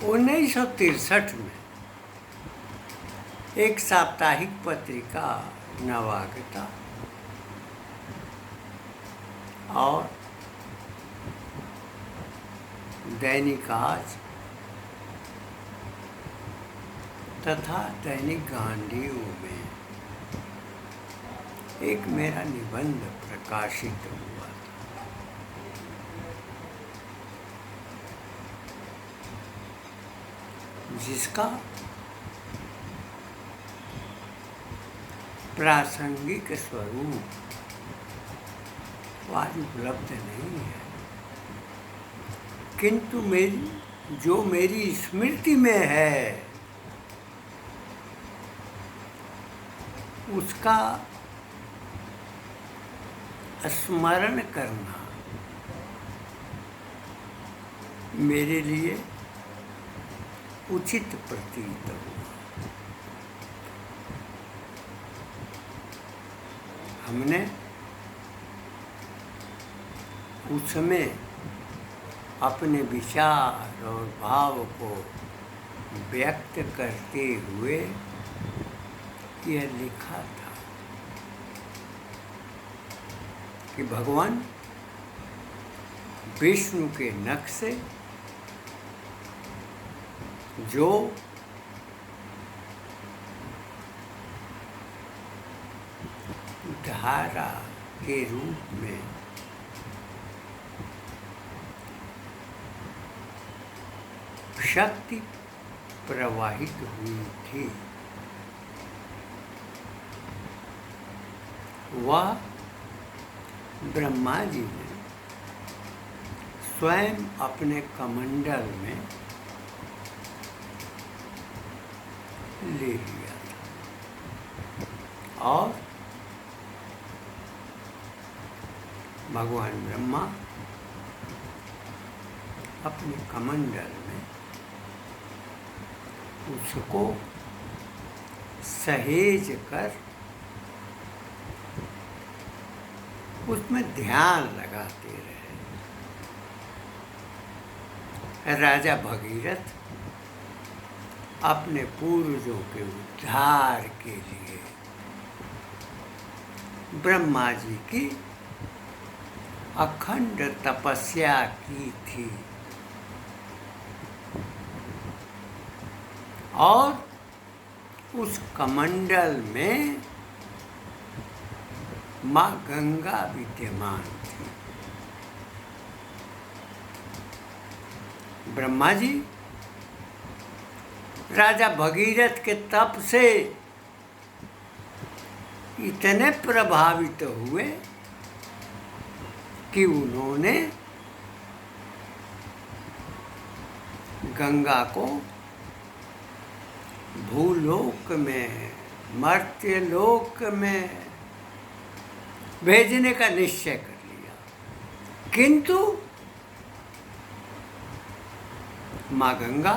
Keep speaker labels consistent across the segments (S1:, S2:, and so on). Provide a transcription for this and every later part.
S1: 1963 में एक साप्ताहिक पत्रिका नवागता और दैनिक आज तथा दैनिक गांधीयों में एक मेरा निबंध प्रकाशित हुआ था, जिसका प्रासंगिक स्वरूप आज उपलब्ध नहीं है, किंतु मेरी स्मृति में है उसका स्मरण करना मेरे लिए उचित प्रतीत हुआ। हमने उसमें अपने विचार और भाव को व्यक्त करते हुए यह लिखा था कि भगवान विष्णु के नक्शे जो धारा के रूप में शक्ति प्रवाहित हुई थी, वह ब्रह्मा जी ने स्वयं अपने कमंडल में ले लिया था और भगवान ब्रह्मा अपने कमंडल में उसको सहेज कर उसमें ध्यान लगाते रहे। राजा भगीरथ अपने पूर्वजों के उद्धार के लिए ब्रह्मा जी की अखंड तपस्या की थी और उस कमंडल में माँ गंगा विद्यमान थी। ब्रह्मा जी राजा भगीरथ के तप से इतने प्रभावित हुए कि उन्होंने गंगा को भूलोक में, मर्त्यलोक में भेजने का निश्चय कर लिया, किंतु माँ गंगा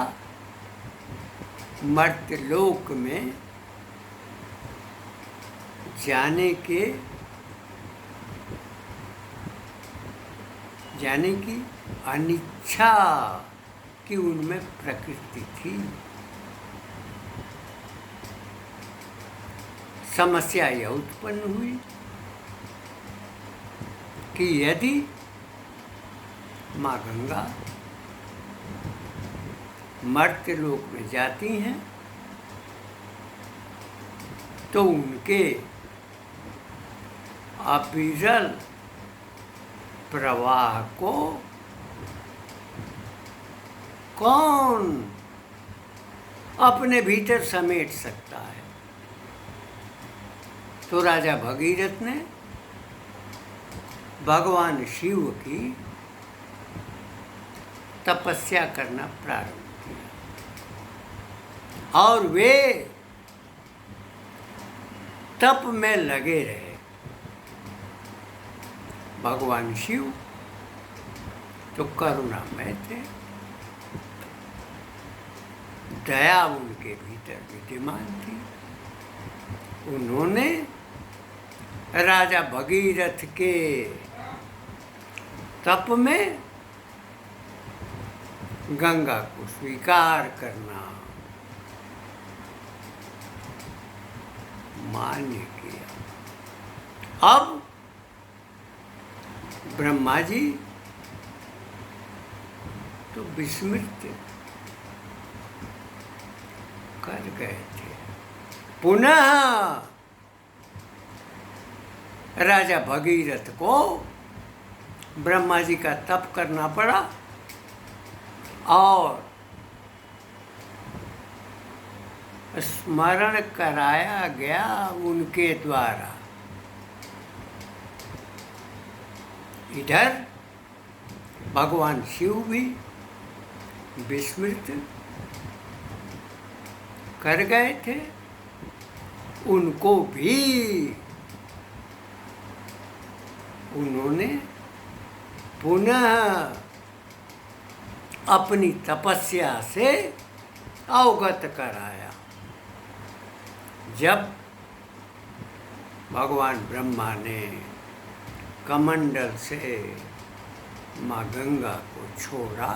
S1: मर्त्यलोक में जाने की अनिच्छा की उनमें प्रकृति थी। समस्या यह उत्पन्न हुई कि यदि माँ गंगा मर्त्यलोक में जाती हैं तो उनके अविरल प्रवाह को कौन अपने भीतर समेट सकता है। तो राजा भगीरथ ने भगवान शिव की तपस्या करना प्रारंभ किया और वे तप में लगे रहे। भगवान शिव तो करुणामय थे, दया उनके भीतर विद्यमान थी। उन्होंने राजा भगीरथ के तप में गंगा को स्वीकार करना, मान्य किया। अब ब्रह्मा जी तो विस्मृत कर गए थे। पुनः राजा भगीरथ को ब्रह्मा जी का तप करना पड़ा और स्मरण कराया गया उनके द्वारा। इधर भगवान शिव भी विस्मृत कर गए थे, उनको भी उन्होंने पुनः अपनी तपस्या से अवगत कराया। जब भगवान ब्रह्मा ने कमंडल से माँ गंगा को छोड़ा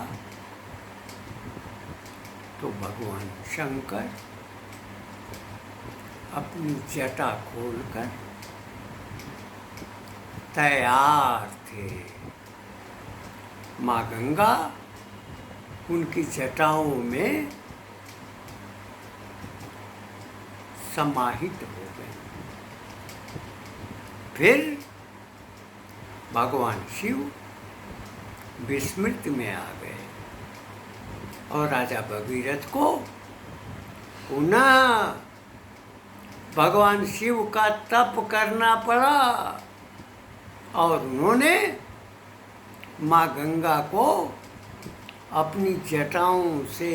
S1: तो भगवान शंकर अपनी जटा खोलकर तैयार थे। माँ गंगा उनकी जटाओं में समाहित हो गए। फिर भगवान शिव विस्मृत में आ गए और राजा भगीरथ को पुनः भगवान शिव का तप करना पड़ा और उन्होंने माँ गंगा को अपनी जटाओं से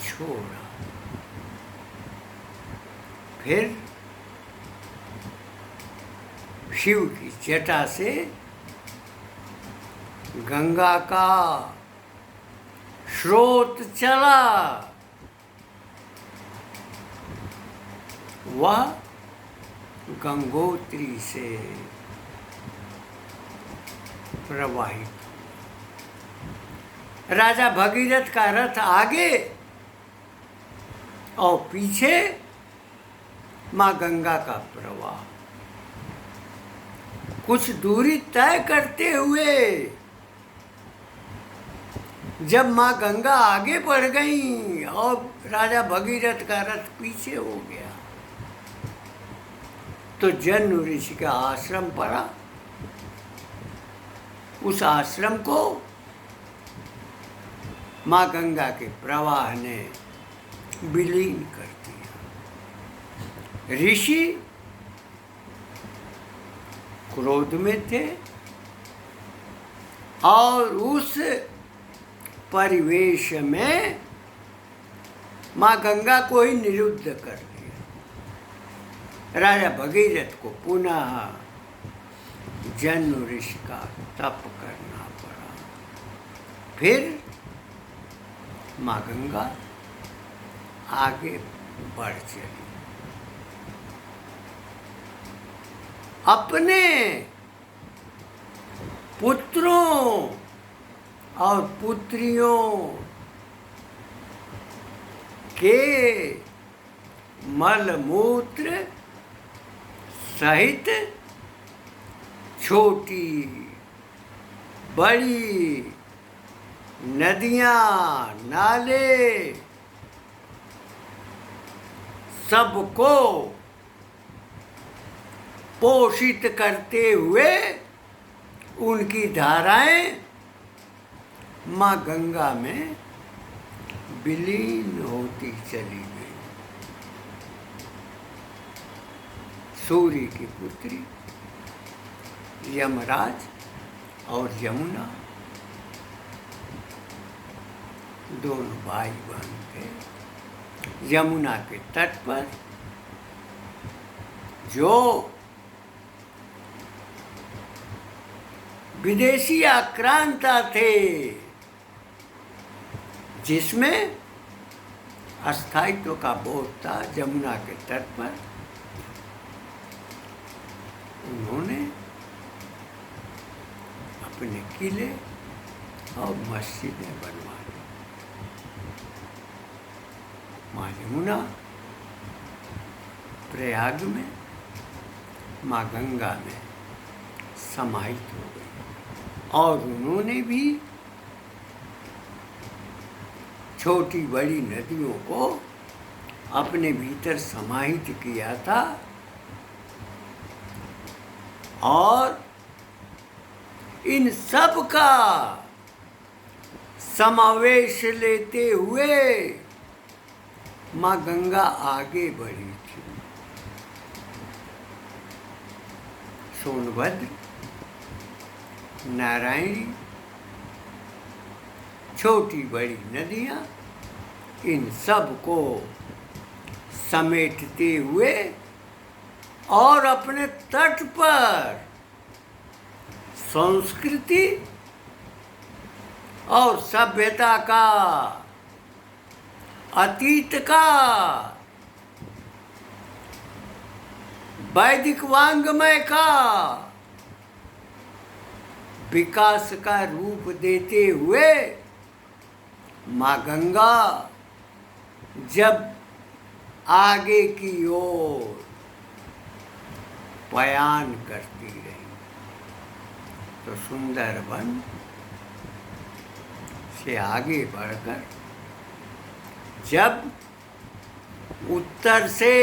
S1: छोड़ा। फिर शिव की जटा से गंगा का स्रोत चला, वह गंगोत्री से प्रवाहित। राजा भगीरथ का रथ आगे और पीछे माँ गंगा का प्रवाह। कुछ दूरी तय करते हुए जब माँ गंगा आगे बढ़ गई और राजा भगीरथ का रथ पीछे हो गया तो जन्म ऋषि का आश्रम पड़ा। उस आश्रम को माँ गंगा के प्रवाह ने विलीन कर दिया। ऋषि क्रोध में थे और उस परिवेश में माँ गंगा को ही निरुद्ध कर दिया। राजा भगीरथ को पुनः जन्म ऋषि का तप करना पड़ा। फिर माँ गंगा आगे बढ़ चली। अपने पुत्रों और पुत्रियों के मलमूत्र सहित छोटी बड़ी नदियाँ नाले सबको पोषित करते हुए उनकी धाराएं माँ गंगा में विलीन होती चली गई। सूर्य की पुत्री यमराज और यमुना दोनों भाई बहन थे। यमुना के तट पर जो विदेशी आक्रांता थे, जिसमें अस्थायित्व का बोध था, यमुना के तट पर उन्होंने अपने किले और मस्जिदें बनवा दी। माँ यमुना प्रयाग में, माँ गंगा में समाहित हो गई और उन्होंने भी छोटी बड़ी नदियों को अपने भीतर समाहित किया था और इन सब का समावेश लेते हुए माँ गंगा आगे बढ़ी थी। सोनभद्र, नारायणी, छोटी बड़ी नदियाँ, इन सब को समेटते हुए और अपने तट पर संस्कृति और सभ्यता का, अतीत का, वैदिक वांग्मय का विकास का रूप देते हुए माँ गंगा जब आगे की ओर पयान करती रही तो सुंदरवन से आगे बढ़कर जब उत्तर से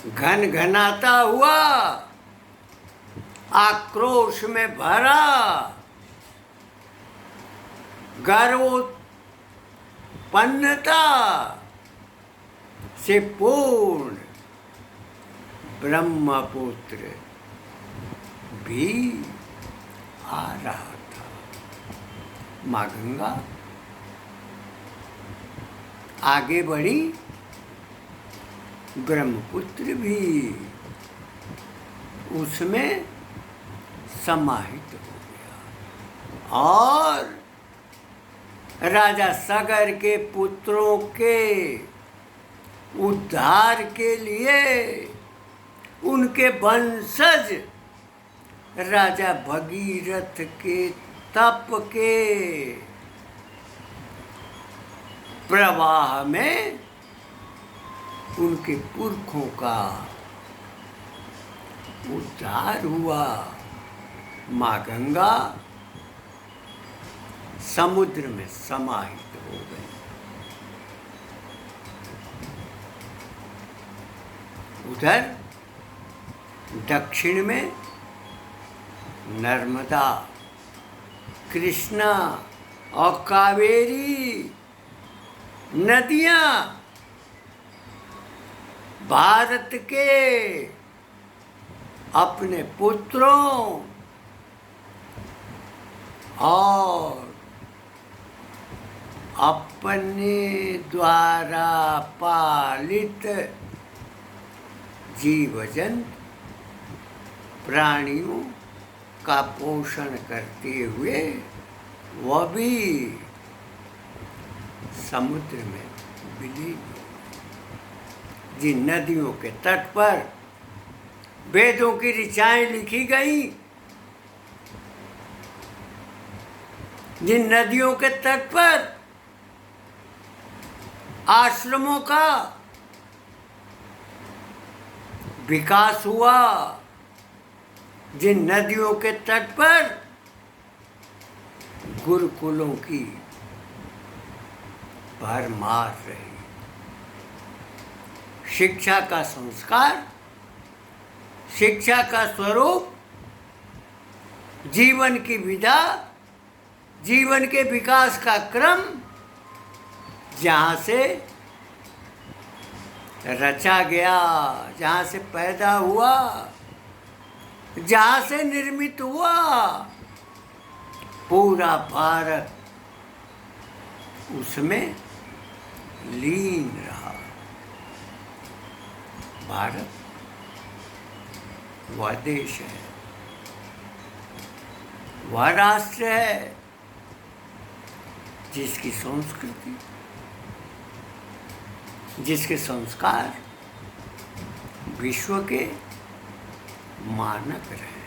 S1: घनघनाता हुआ आक्रोश में भरा गर्वोत्पन्नता से पूर्ण ब्रह्मपुत्र भी आ रहा था। माँ गंगा आगे बढ़ी, ब्रह्मपुत्र भी उसमें समाहित हो गया और राजा सगर के पुत्रों के उद्धार के लिए उनके वंशज राजा भगीरथ के तप के प्रवाह में उनके पुरखों का उद्धार हुआ। माँ गंगा समुद्र में समाहित हो गई। उधर दक्षिण में नर्मदा, कृष्णा और कावेरी नदियाँ भारत के अपने पुत्रों और अपने द्वारा पालित जीव जंतु प्राणियों का पोषण करते हुए वह भी समुद्र में विलीन हो। जिन नदियों के तट पर वेदों की ऋचाएं लिखी गई, जिन नदियों के तट पर आश्रमों का विकास हुआ, जिन नदियों के तट पर गुरुकुलों की भरमार रही, शिक्षा का संस्कार, शिक्षा का स्वरूप, जीवन की विधा, जीवन के विकास का क्रम जहाँ से रचा गया, जहाँ से पैदा हुआ, जहाँ से निर्मित हुआ, पूरा भारत उसमें लीन रहा। भारत वह देश है, वह राष्ट्र है जिसकी संस्कृति, जिसके संस्कार विश्व के मानक रहे।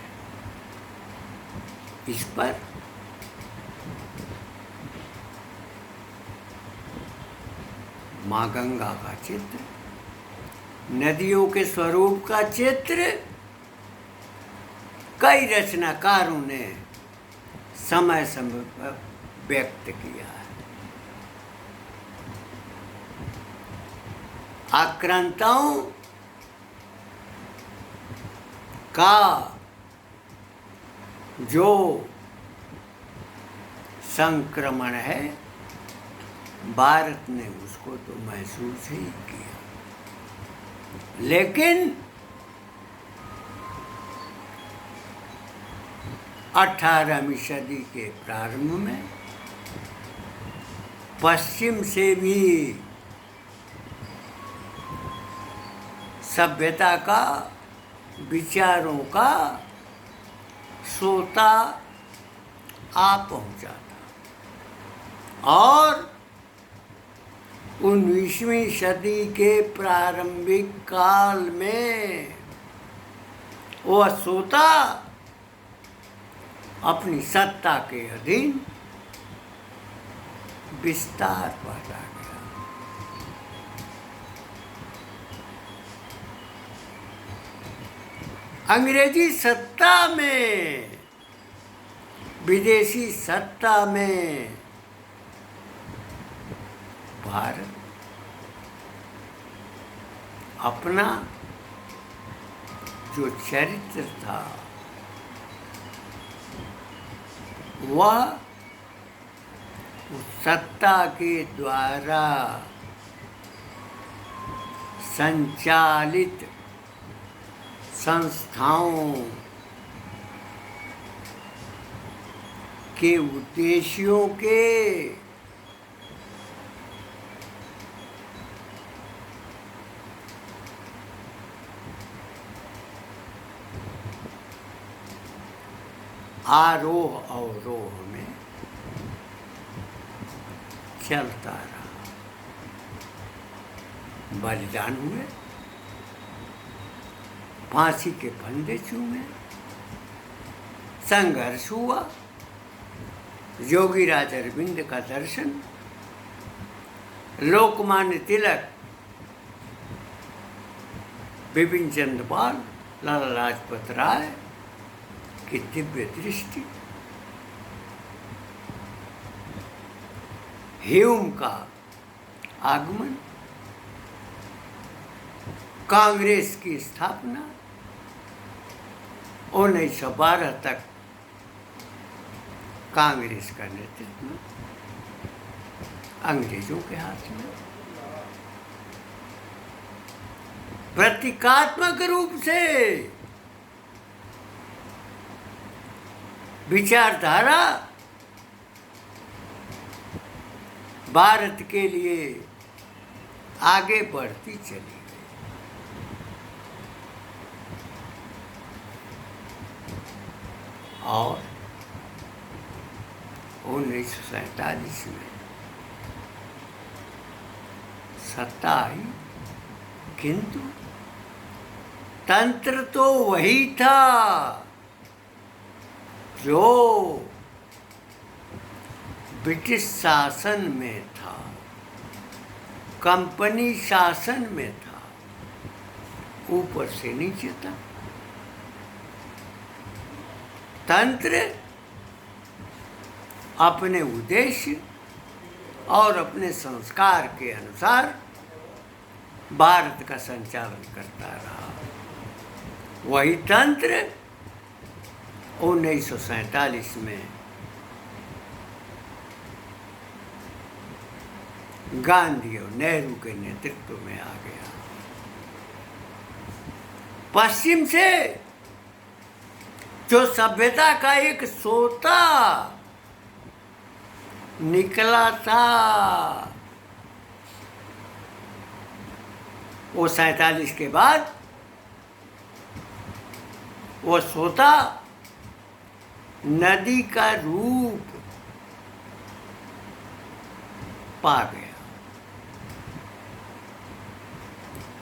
S1: इस पर माँ गंगा का चित्र, नदियों के स्वरूप का चित्र कई रचनाकारों ने समय समय पर व्यक्त किया है। आक्रांताओं का जो संक्रमण है, भारत ने उसको तो महसूस ही किया, लेकिन 18वीं सदी के प्रारंभ में पश्चिम से भी सभ्यता का, विचारों का सोता आ पहुंचा था और 19वीं सदी के प्रारंभिक काल में वह सोता अपनी सत्ता के अधीन विस्तार पाता गया। अंग्रेजी सत्ता में, विदेशी सत्ता में भारत अपना जो चरित्र था वह उस सत्ता के द्वारा संचालित संस्थाओं के उद्देश्यों के आरोह अवरोह में चलता रहा। बलिदान हुए, फांसी के फंदे चूमे, संघर्ष हुआ, योगीराज अरविंद का दर्शन, लोकमान्य तिलक, बिपिन चंद्र पाल, लाला लाजपत राय की दिव्य दृष्टि, ह्यूम का आगमन, कांग्रेस की स्थापना, 1912 तक कांग्रेस का नेतृत्व अंग्रेजों के हाथ में, प्रतीकात्मक रूप से विचारधारा भारत के लिए आगे बढ़ती चली गई। और 1947 में सत्ता आई, किंतु तंत्र तो वही था जो ब्रिटिश शासन में था, कंपनी शासन में था, ऊपर से नीचे तक। तंत्र अपने उद्देश्य और अपने संस्कार के अनुसार भारत का संचालन करता रहा। वही तंत्र 1947 में गांधी और नेहरू के नेतृत्व में आ गया। पश्चिम से जो सभ्यता का एक सोता निकला था, वो 47 के बाद वो सोता नदी का रूप पा गया।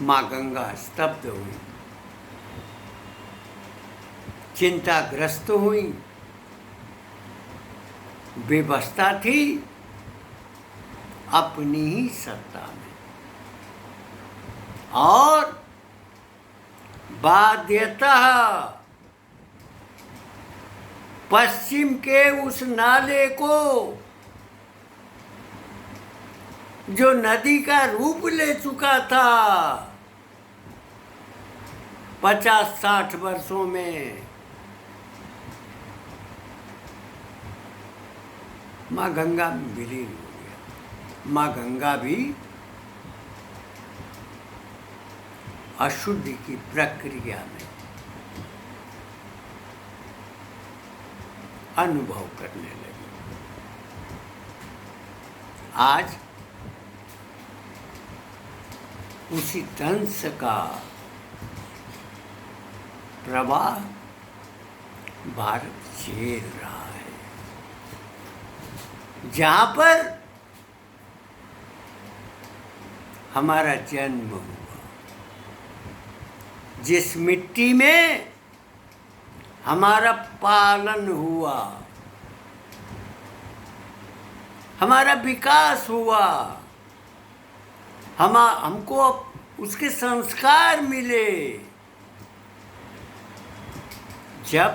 S1: माँ गंगा स्तब्ध हुई, चिंताग्रस्त हुई, बेबस्ता थी अपनी ही सत्ता में। और बाध्यतः पश्चिम के उस नाले को जो नदी का रूप ले चुका था 50-60 वर्षों में, माँ गंगा में विलीन हो गया। माँ गंगा भी अशुद्धि की प्रक्रिया में अनुभव करने लगी। आज उसी दंश का प्रवाह भारत झेल रहा है, जहाँ पर हमारा जन्म हुआ, जिस मिट्टी में हमारा पालन हुआ, हमारा विकास हुआ, हमको उसके संस्कार मिले, जब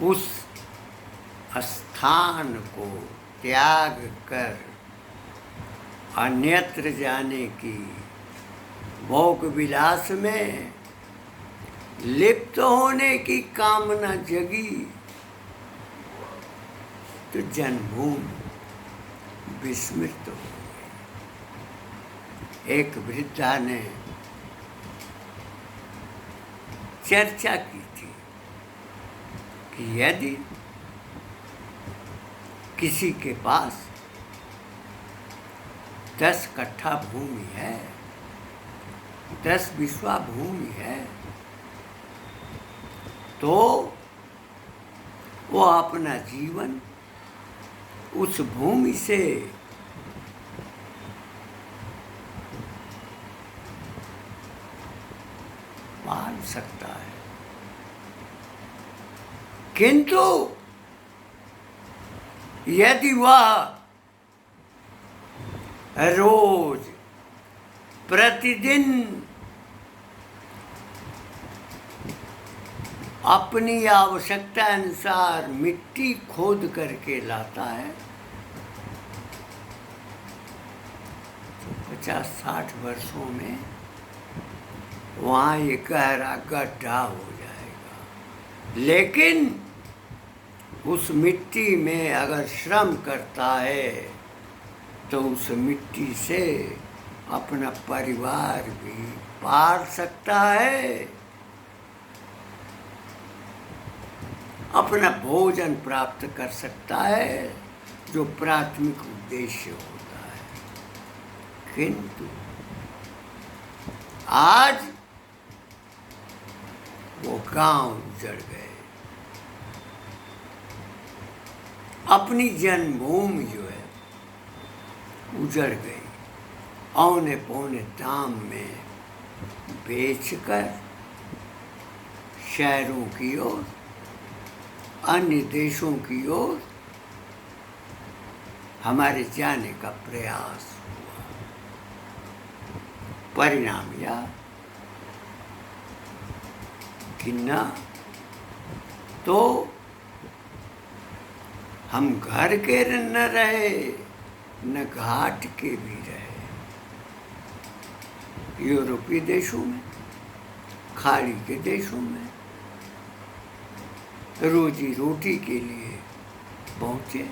S1: उस स्थान को त्याग कर अन्यत्र जाने की भोग विलास में लिप्त होने की कामना जगी, तो जन्मभूमि विस्मृत हो गई। एक वृद्धा ने चर्चा की थी कि यदि किसी के पास 10 कट्ठा भूमि है, 10 बिस्वा भूमि है, तो वो अपना जीवन उस भूमि से पाल सकता है। किंतु यदि वह रोज प्रतिदिन अपनी आवश्यकता अनुसार मिट्टी खोद करके लाता है, 50-60 वर्षों में वहाँ एक गहरा गड्ढा हो जाएगा। लेकिन उस मिट्टी में अगर श्रम करता है तो उस मिट्टी से अपना परिवार भी पाल सकता है, अपना भोजन प्राप्त कर सकता है, जो प्राथमिक उद्देश्य होता है। किंतु आज वो गांव उजड़ गए, अपनी जन्मभूमि जो है उजड़ गई, औने पौने दाम में बेचकर शहरों की ओर, अन्य देशों की ओर हमारे जाने का प्रयास हुआ। परिणाम यह कि न तो हम घर के न रहे, न घाट के भी रहे। यूरोपीय देशों में, खाड़ी के देशों में रोजी रोटी के लिए पहुंचे,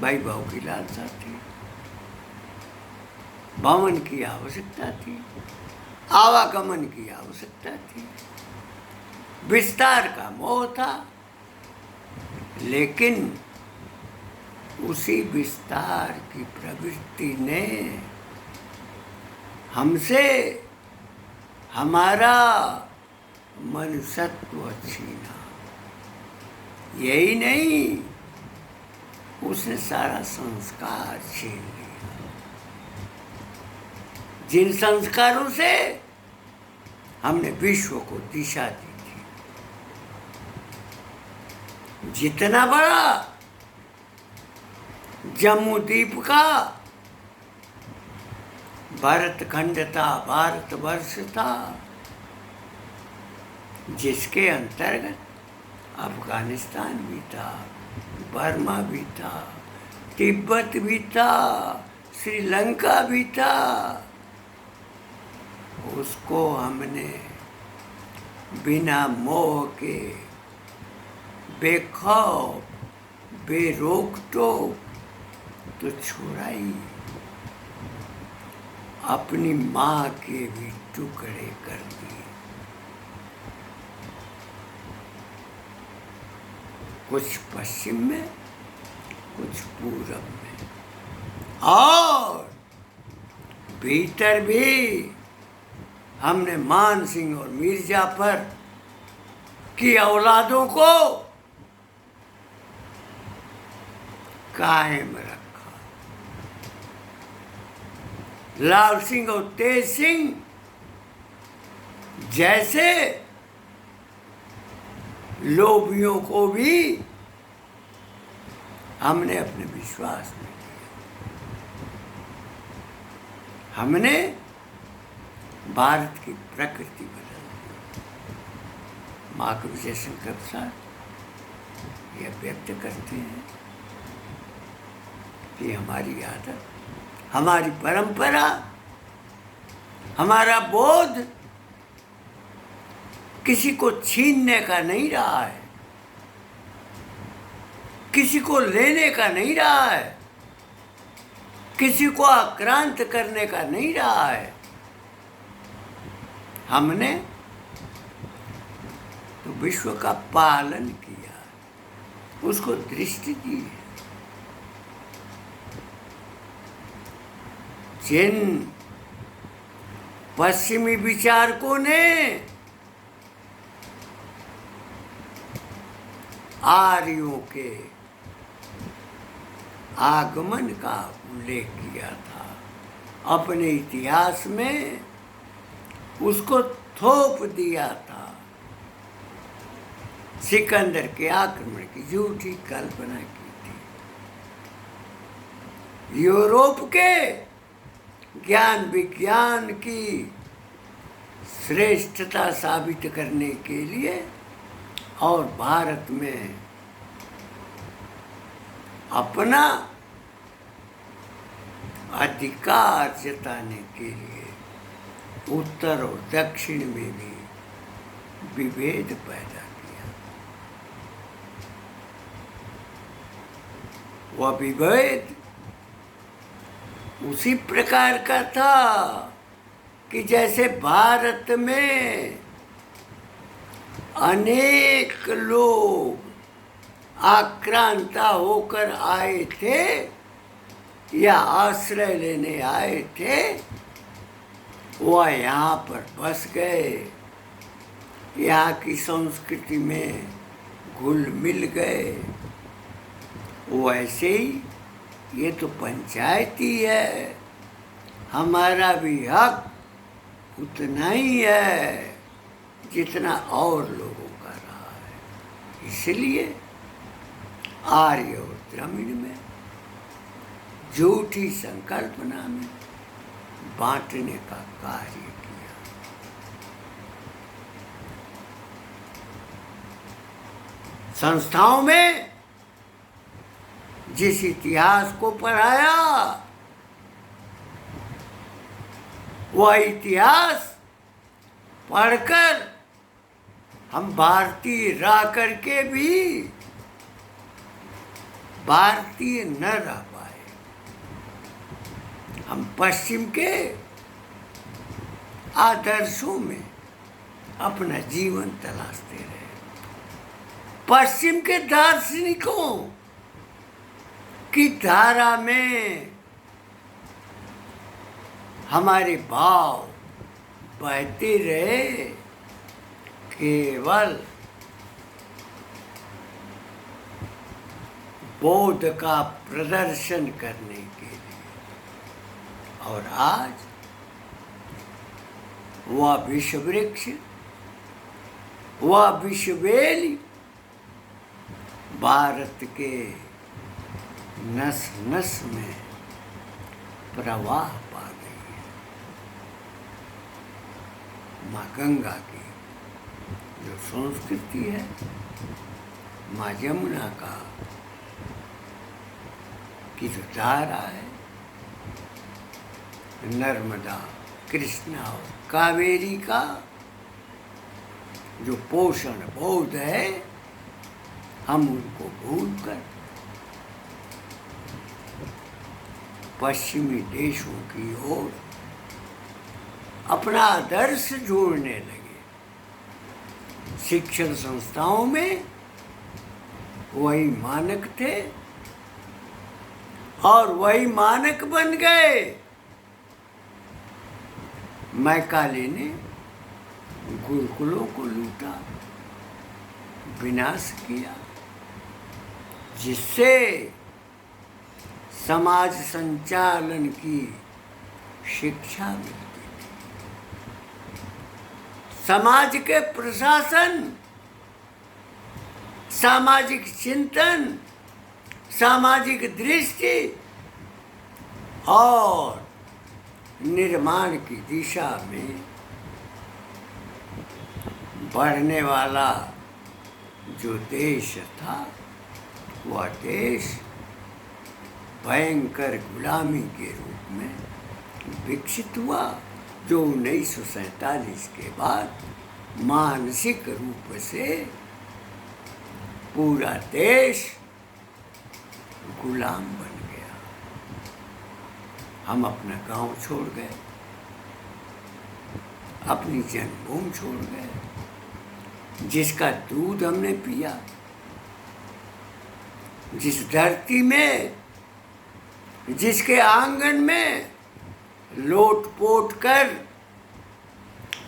S1: भाई भाव की लालसा थी, भवन की आवश्यकता थी, आवागमन की आवश्यकता थी, विस्तार का मोह था। लेकिन उसी विस्तार की प्रवृत्ति ने हमसे हमारा मनुष्यत्व छीना। यही नहीं, उसने सारा संस्कार छीन लिया, जिन संस्कारों से हमने विश्व को दिशा दी थी। जितना बड़ा जम्मू द्वीप का भरतखंड था, भारतवर्ष था, जिसके अंतर्गत अफगानिस्तान भी था, बर्मा भी था, तिब्बत भी था, श्रीलंका भी था। उसको हमने बिना मोह के, बेखौफ, बेरोक टोक तो छोड़ा ही, अपनी माँ के भी टुकड़े कर दिए। कुछ पश्चिम में, कुछ पूरब में, और भीतर भी हमने मान सिंह और मीर जाफर की औलादों को कायम रखा। लाल सिंह और तेज सिंह जैसे लोभियों को भी हमने अपने विश्वास में किया। हमने भारत की प्रकृति बदल दी। माँ विजय शंकर प्रसाद यह व्यक्त करते हैं कि हमारी आदत, हमारी परंपरा, हमारा बोध किसी को छीनने का नहीं रहा है, किसी को लेने का नहीं रहा है, किसी को आक्रांत करने का नहीं रहा है। हमने तो विश्व का पालन किया, उसको दृष्टि दी है। जिन पश्चिमी विचारकों ने आर्यों के आगमन का उल्लेख किया था, अपने इतिहास में उसको थोप दिया था, सिकंदर के आक्रमण की झूठी कल्पना की थी। यूरोप के ज्ञान विज्ञान की श्रेष्ठता साबित करने के लिए और भारत में अपना अधिकार जताने के लिए उत्तर और दक्षिण में भी विभेद पैदा किया। वह विभेद उसी प्रकार का था कि जैसे भारत में अनेक लोग आक्रांता होकर आए थे या आश्रय लेने आए थे, वह यहाँ पर बस गए, यहाँ की संस्कृति में घुल मिल गए। वैसे ही ये तो पंचायती है, हमारा भी हक उतना ही है जितना और लोगों का रहा है। इसलिए आर्य और द्रविड़ में झूठी संकल्पना में बांटने का कार्य किया। संस्थाओं में जिस इतिहास को पढ़ाया, वह इतिहास पढ़कर हम भारतीय रह करके भी भारतीय न रह पाए। हम पश्चिम के आदर्शों में अपना जीवन तलाशते रहे। पश्चिम के दार्शनिकों की धारा में हमारे भाव बहते रहे, केवल बोध का प्रदर्शन करने के लिए। और आज वह विश्व वृक्ष, वह विश्ववेली भारत के नस नस में प्रवाह पा गई है। माँ गंगा की जो संस्कृति है, माँ यमुना का की जो धारा है, नर्मदा, कृष्णा और कावेरी का जो पोषण बोध है, हम उनको भूलकर पश्चिमी देशों की ओर अपना आदर्श जोड़ने लगे। शिक्षण संस्थाओं में वही मानक थे और वही मानक बन गए। मैकाले ने गुरुकुलों को लूटा, विनाश किया, जिससे समाज संचालन की शिक्षा मिलती थी। समाज के प्रशासन, सामाजिक चिंतन, सामाजिक दृष्टि और निर्माण की दिशा में बढ़ने वाला जो देश था, वह देश भयंकर गुलामी के रूप में विकसित हुआ, जो 1947 के बाद मानसिक रूप से पूरा देश गुलाम बन गया। हम अपना गांव छोड़ गए, अपनी जन्मभूमि छोड़ गए, जिसका दूध हमने पिया, जिस धरती में, जिसके आंगन में लोट पोट कर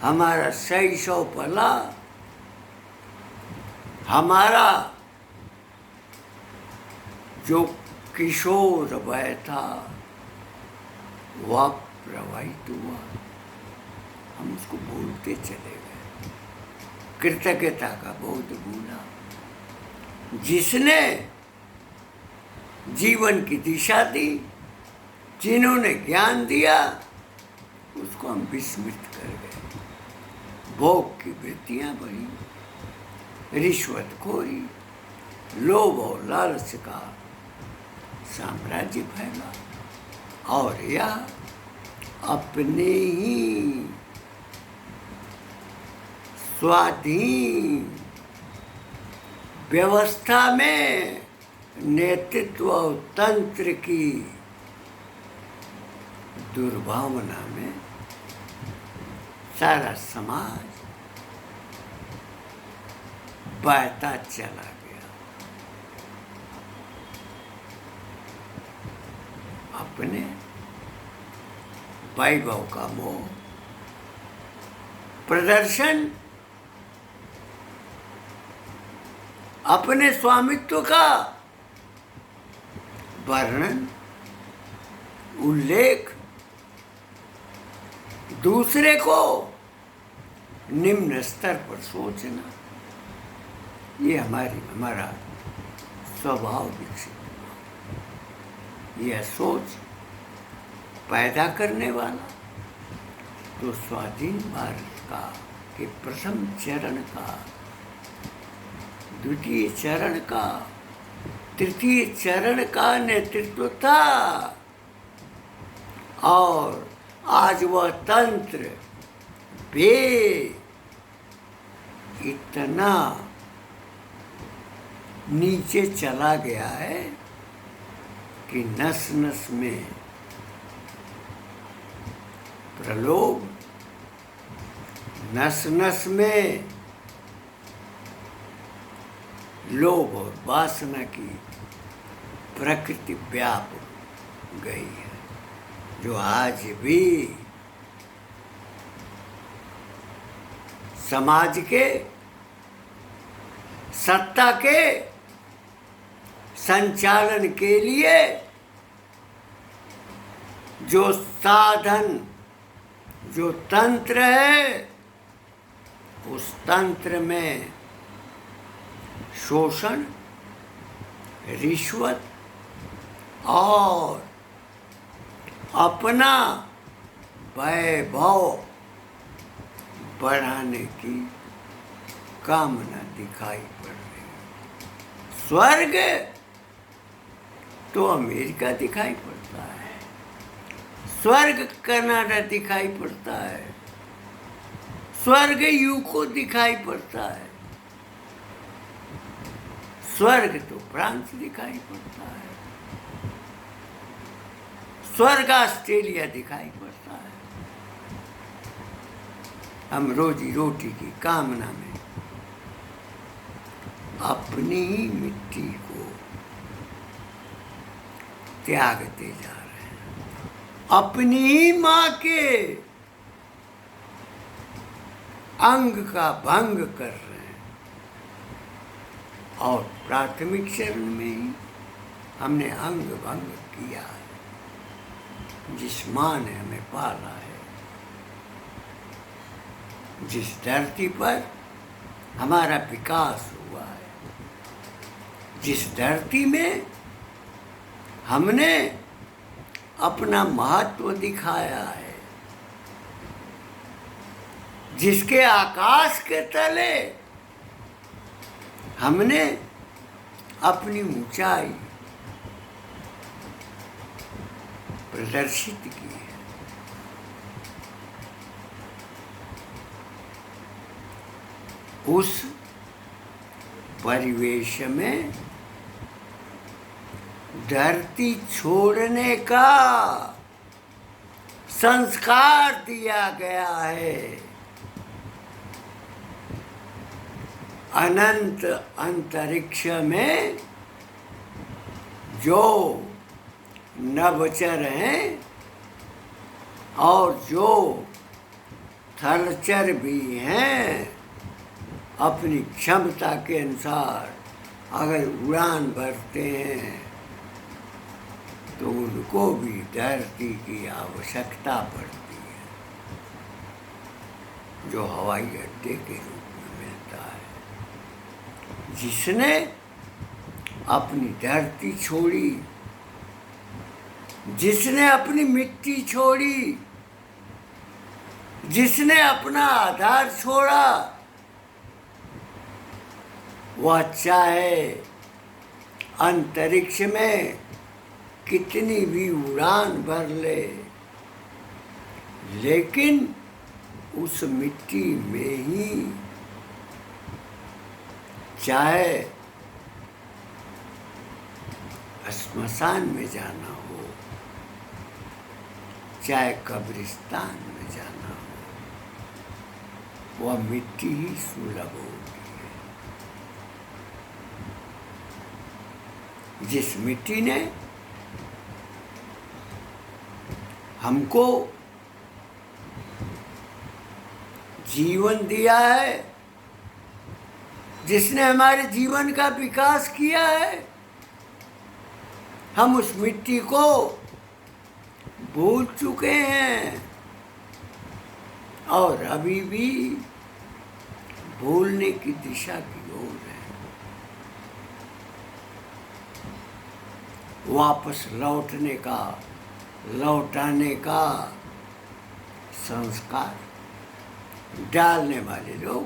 S1: हमारा शैशव पला, हमारा जो किशोर वय था वह प्रवाहित हुआ, हम उसको भूलते चले गए। कृतज्ञता का बोध भूला। जिसने जीवन की दिशा दी, जिन्होंने ज्ञान दिया, उसको हम विस्मृत कर गए। भोग की वृत्तियां बढ़ी, रिश्वतखोरी, लोभ और लालच का साम्राज्य फैला और यह अपने ही स्वाधीन व्यवस्था में नेतृत्व और तंत्र की दुर्भावना में सारा समाज बहता चला गया। अपने वैभव का मोह, प्रदर्शन, अपने स्वामित्व का वर्णन, उल्लेख, दूसरे को निम्न स्तर पर सोचना, ये हमारा स्वभाव विकसित हुआ। यह सोच पैदा करने वाला तो स्वाधीन भारत का के प्रथम चरण का, द्वितीय चरण का, तृतीय चरण का नेतृत्व था और आज वह तंत्र भी इतना नीचे चला गया है कि नस नस में प्रलोभ, नस नस में लोभ और वासना की प्रकृति व्याप गई है, जो आज भी समाज के, सत्ता के संचालन के लिए जो साधन, जो तंत्र है, उस तंत्र में शोषण, रिश्वत और अपना वैभव बढ़ाने की कामना दिखाई पड़ रही है। स्वर्ग तो अमेरिका दिखाई पड़ता है, स्वर्ग कनाडा दिखाई पड़ता है, स्वर्ग यूको दिखाई पड़ता है, स्वर्ग तो फ्रांस दिखाई पड़ता है, स्वर्ग ऑस्ट्रेलिया दिखाई पड़ता है। हम रोजी रोटी की कामना में अपनी ही मिट्टी को त्यागते जा रहे हैं, अपनी ही माँ के अंग का भंग कर रहे हैं। और प्राथमिक चरण में ही हमने अंग भंग किया है। जिस माँ ने हमें पाला है, जिस धरती पर हमारा विकास हुआ है, जिस धरती में हमने अपना महत्व दिखाया है, जिसके आकाश के तले हमने अपनी ऊंचाई प्रदर्शित की है, उस परिवेश में धरती छोड़ने का संस्कार दिया गया है। अनंत अंतरिक्ष में जो नभचर हैं और जो थलचर भी हैं, अपनी क्षमता के अनुसार अगर उड़ान भरते हैं तो उनको भी धरती की आवश्यकता पड़ती है, जो हवाई अड्डे के रूप में मिलता है। जिसने अपनी धरती छोड़ी, जिसने अपनी मिट्टी छोड़ी, जिसने अपना आधार छोड़ा, वह चाहे अंतरिक्ष में कितनी भी उड़ान भर ले, लेकिन उस मिट्टी में ही, चाहे श्मशान में जाना हो, चाहे कब्रिस्तान में जाना हो, वह मिट्टी ही सुलभ होती है। जिस मिट्टी ने हमको जीवन दिया है, जिसने हमारे जीवन का विकास किया है, हम उस मिट्टी को भूल चुके हैं और अभी भी भूलने की दिशा की ओर है। वापस लौटाने का संस्कार डालने वाले लोग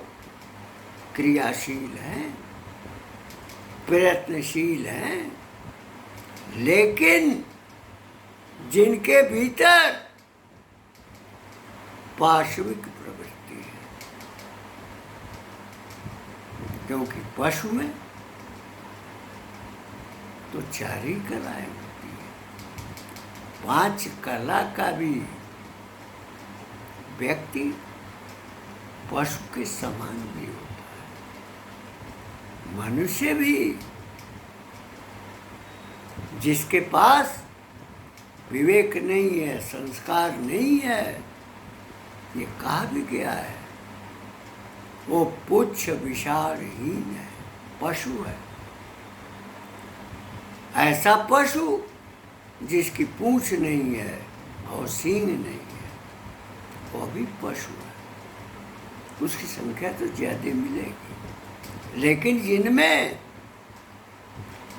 S1: क्रियाशील हैं, प्रयत्नशील हैं, लेकिन जिनके भीतर पाशविक प्रवृत्ति है, क्योंकि पशु में तो 4 ही कलाएं होती है, 5 कला का भी व्यक्ति पशु के समान भी होता है। मनुष्य भी, जिसके पास विवेक नहीं है, संस्कार नहीं है, ये कहा भी गया है, वो पुच्छ विशालहीन है, पशु है। ऐसा पशु जिसकी पूंछ नहीं है और सींग नहीं है, वो भी पशु है। उसकी संख्या तो ज्यादा मिलेगी, लेकिन जिनमें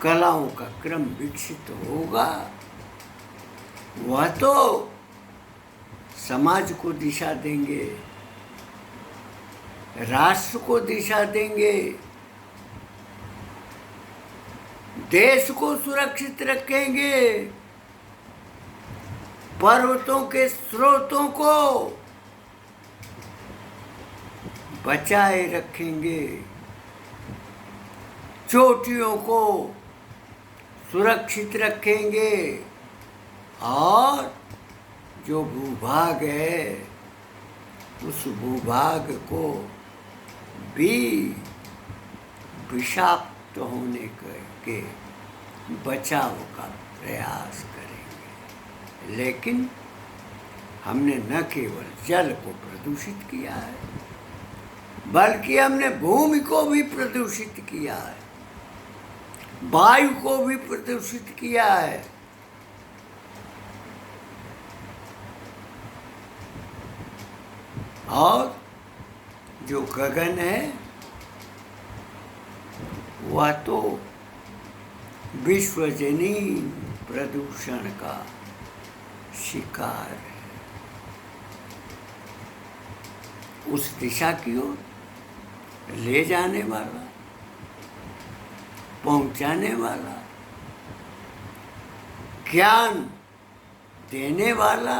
S1: कलाओं का क्रम विकसित होगा, वह तो समाज को दिशा देंगे, राष्ट्र को दिशा देंगे, देश को सुरक्षित रखेंगे, पर्वतों के स्रोतों को बचाए रखेंगे, चोटियों को सुरक्षित रखेंगे और जो भूभाग है उस भूभाग को भी विषाक्त होने के बचाव का प्रयास करेंगे। लेकिन हमने न केवल जल को प्रदूषित किया है, बल्कि हमने भूमि को भी प्रदूषित किया है, वायु को भी प्रदूषित किया है। और जो गगन है वह तो विश्वजनीन प्रदूषण का शिकार है। उस दिशा की ओर ले जाने वाला, पहुंचाने वाला, ज्ञान देने वाला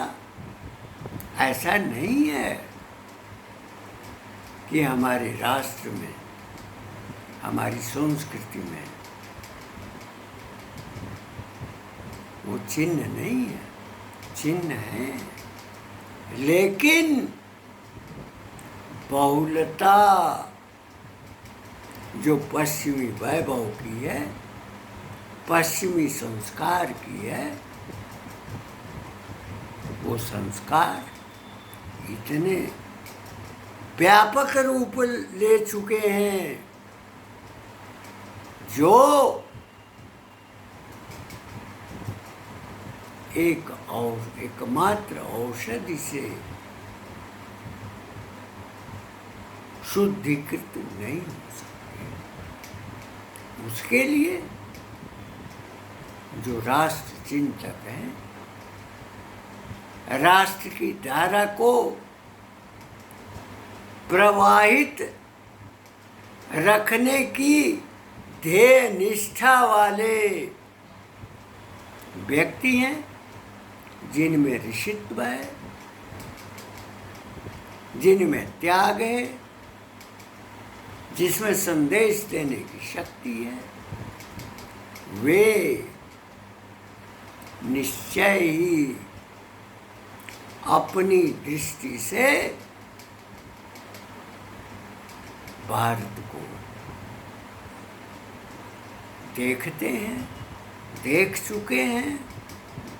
S1: ऐसा नहीं है कि हमारे राष्ट्र में, हमारी संस्कृति में वो चिन्ह नहीं है। चिन्ह है, लेकिन बहुलता जो पश्चिमी वैभव की है, पश्चिमी संस्कार की है, वो संस्कार इतने व्यापक रूप ले चुके हैं जो एकमात्र औषधि से शुद्धिकृत नहीं हो सकते। उसके लिए जो राष्ट्र चिंतक हैं, राष्ट्र की धारा को प्रवाहित रखने की ध्येय निष्ठा वाले व्यक्ति हैं, जिनमें ऋषित्व है, जिनमें त्याग है, जिसमें संदेश देने की शक्ति है, वे निश्चय ही अपनी दृष्टि से भारत को देखते हैं, देख चुके हैं,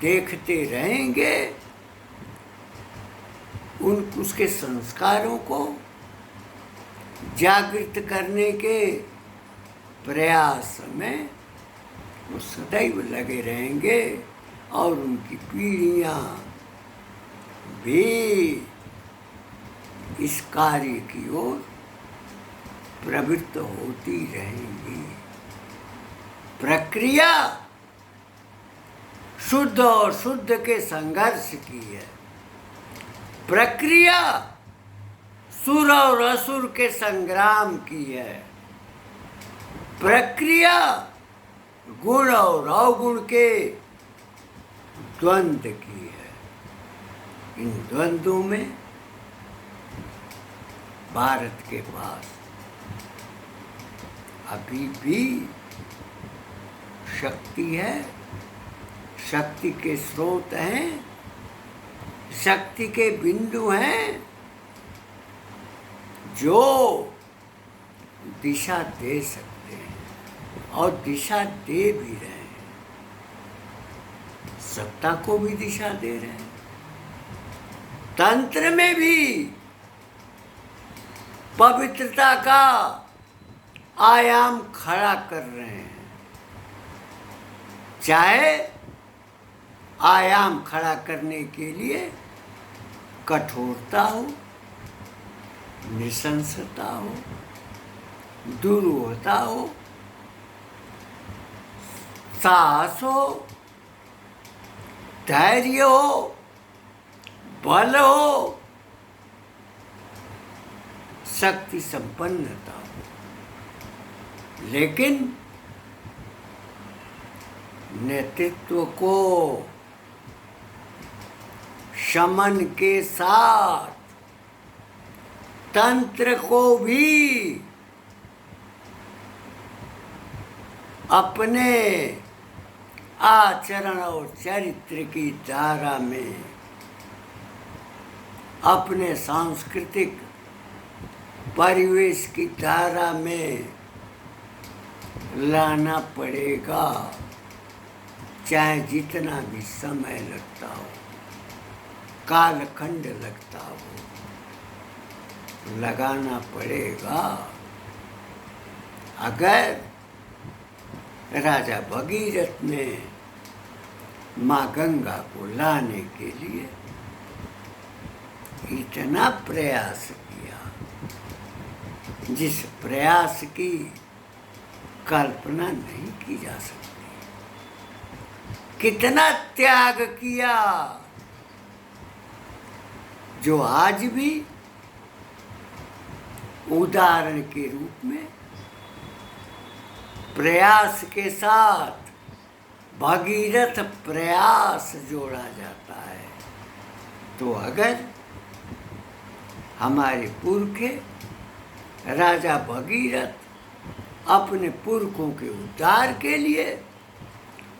S1: देखते रहेंगे। उसके संस्कारों को जागृत करने के प्रयास में वो सदैव लगे रहेंगे और उनकी पीढ़ियां भी इस कार्य की ओर प्रवृत्त होती रहेंगी। प्रक्रिया शुद्ध और शुद्ध के संघर्ष की है। प्रक्रिया सुर और असुर के संग्राम की है। प्रक्रिया गुण और अवगुण के द्वंद्व की है। इन द्वंद्वों में भारत के पास अभी भी शक्ति है, शक्ति के स्रोत हैं, शक्ति के बिंदु हैं जो दिशा दे सकते हैं और दिशा दे भी रहे हैं, सत्ता को भी दिशा दे रहे हैं, तंत्र में भी पवित्रता का आयाम खड़ा कर रहे हैं। चाहे आयाम खड़ा करने के लिए कठोरता हो, नृशंसता हो, दुरूहता हो, साहस हो, धैर्य हो, बल हो, शक्ति संपन्नता हो, लेकिन नेतृत्व को शमन के साथ तंत्र को भी अपने आचरण और चरित्र की धारा में, अपने सांस्कृतिक परिवेश की धारा में लाना पड़ेगा, चाहे जितना भी समय लगता हो, कालखंड लगता हो, लगाना पड़ेगा। अगर राजा भगीरथ ने माँ गंगा को लाने के लिए इतना प्रयास किया, जिस प्रयास की कल्पना नहीं की जा सकती, कितना त्याग किया, जो आज भी उदाहरण के रूप में प्रयास के साथ भगीरथ प्रयास जोड़ा जाता है। तो अगर हमारे पुरखे राजा भगीरथ अपने पुरखों के उद्धार के लिए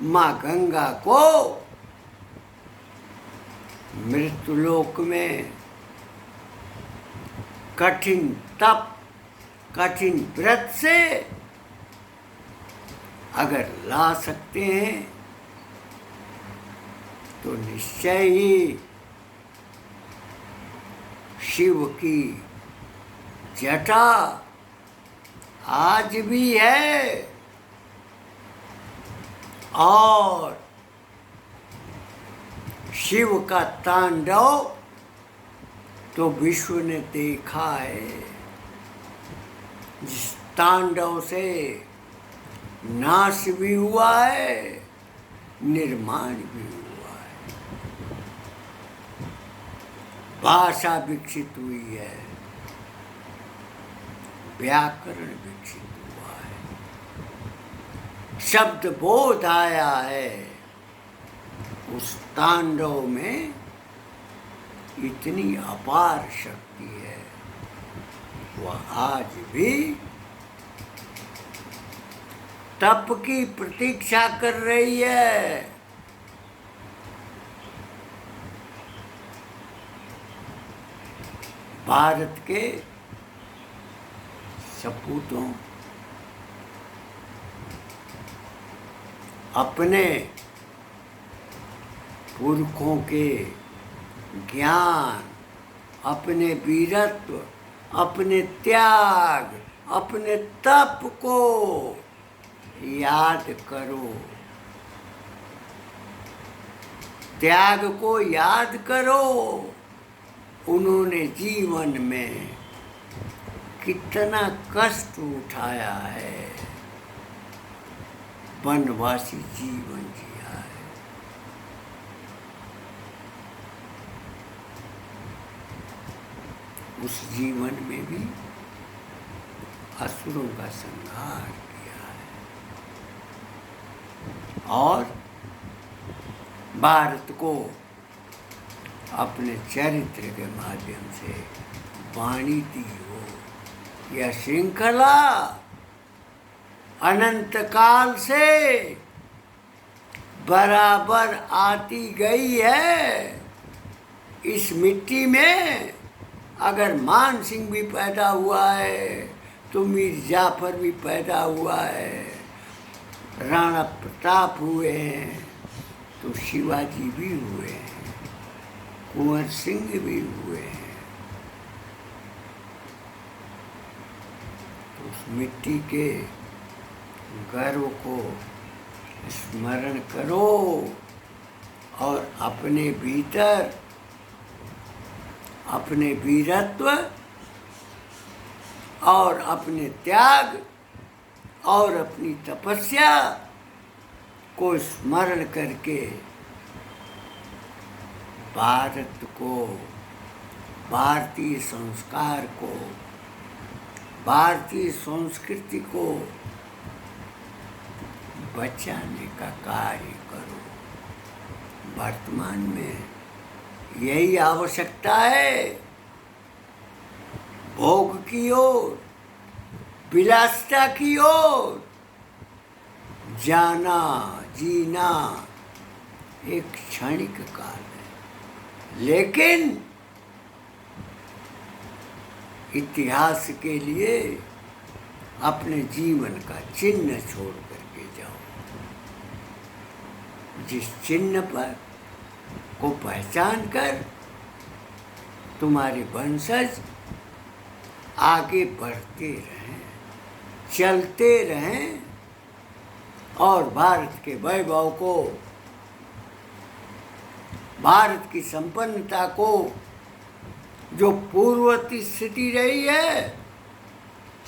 S1: माँ गंगा को मृत्युलोक में कठिन तप, कठिन व्रत से अगर ला सकते हैं, तो निश्चय ही शिव की जटा आज भी है, और शिव का तांडव तो विश्व ने देखा है, जिस तांडव से नाश भी हुआ है, निर्माण भी हुआ है, भाषा विकसित हुई है, व्याकरण विकसित हुआ है, शब्द बोध आया है। उस तांडव में इतनी अपार शक्ति है, वह आज भी तप की प्रतीक्षा कर रही है। भारत के सपूतों अपने पुरखों के ज्ञान, अपने वीरत्व, अपने त्याग, अपने तप को याद करो, त्याग को याद करो। उन्होंने जीवन में कितना कष्ट उठाया है, वनवासी जीवन जिया है। उस जीवन में भी असुरों का संहार किया है, और भारत को अपने चरित्र के माध्यम से वाणी दी हो। यह श्रृंखला अनंत काल से बराबर आती गई है। इस मिट्टी में अगर मान सिंह भी पैदा हुआ है, तो मीर जाफर भी पैदा हुआ है, राणा प्रताप हुए हैं, तो शिवाजी भी हुए हैं, कुंवर सिंह भी हुए हैं। तो उस मिट्टी के गर्व को स्मरण करो और अपने भीतर अपने वीरत्व और अपने त्याग और अपनी तपस्या को स्मरण करके भारत को, भारतीय संस्कार को भारतीय संस्कृति को बचाने का कार्य करो। वर्तमान में यही आवश्यकता है। भोग की ओर, विलासिता की ओर जाना जीना एक क्षणिक काल है, लेकिन इतिहास के लिए अपने जीवन का चिन्ह छोड़ करके जाओ। जिस चिन्ह पर को पहचान कर तुम्हारे वंशज आगे बढ़ते रहें, चलते रहें और भारत के वैभव को, भारत की संपन्नता को, जो पूर्ववर्ती स्थिति रही है,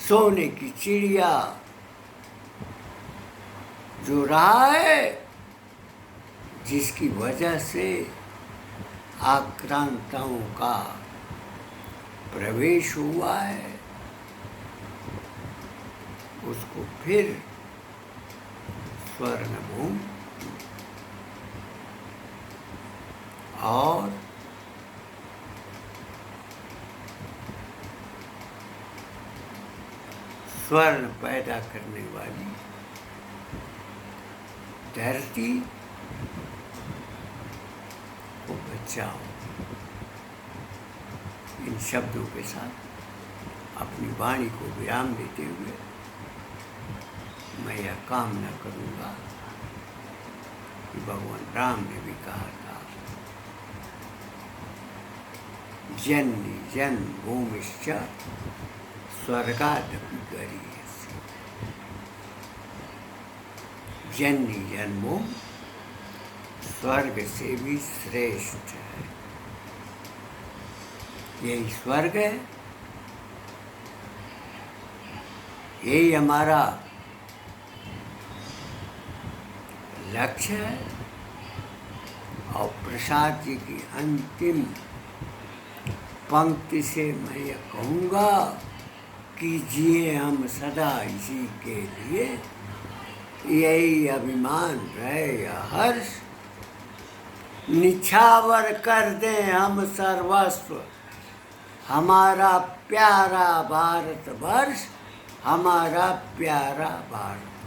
S1: सोने की चिड़िया जो रहा है, जिसकी वजह से आक्रांताओं का प्रवेश हुआ है, उसको फिर स्वर्णभूमि और स्वर्ण पैदा करने वाली धरती को बचाओ। इन शब्दों के साथ अपनी वाणी को विराम देते हुए मैं यह कामना करूँगा कि भगवान राम ने भी कहा था, जननी जन्मभूमिश्च स्वर्गादपि गरीयसी। जननी जन्मभूमि स्वर्ग से भी श्रेष्ठ है। यही स्वर्ग है, यही हमारा लक्ष्य है। और प्रसाद जी की अंतिम पंक्ति से मैं यह कहूँगा कि जिए हम सदा इसी के लिए, यही अभिमान रहे या हर्ष, निछावर कर दें हम सर्वस्व हमारा प्यारा भारत वर्ष, हमारा प्यारा भारत।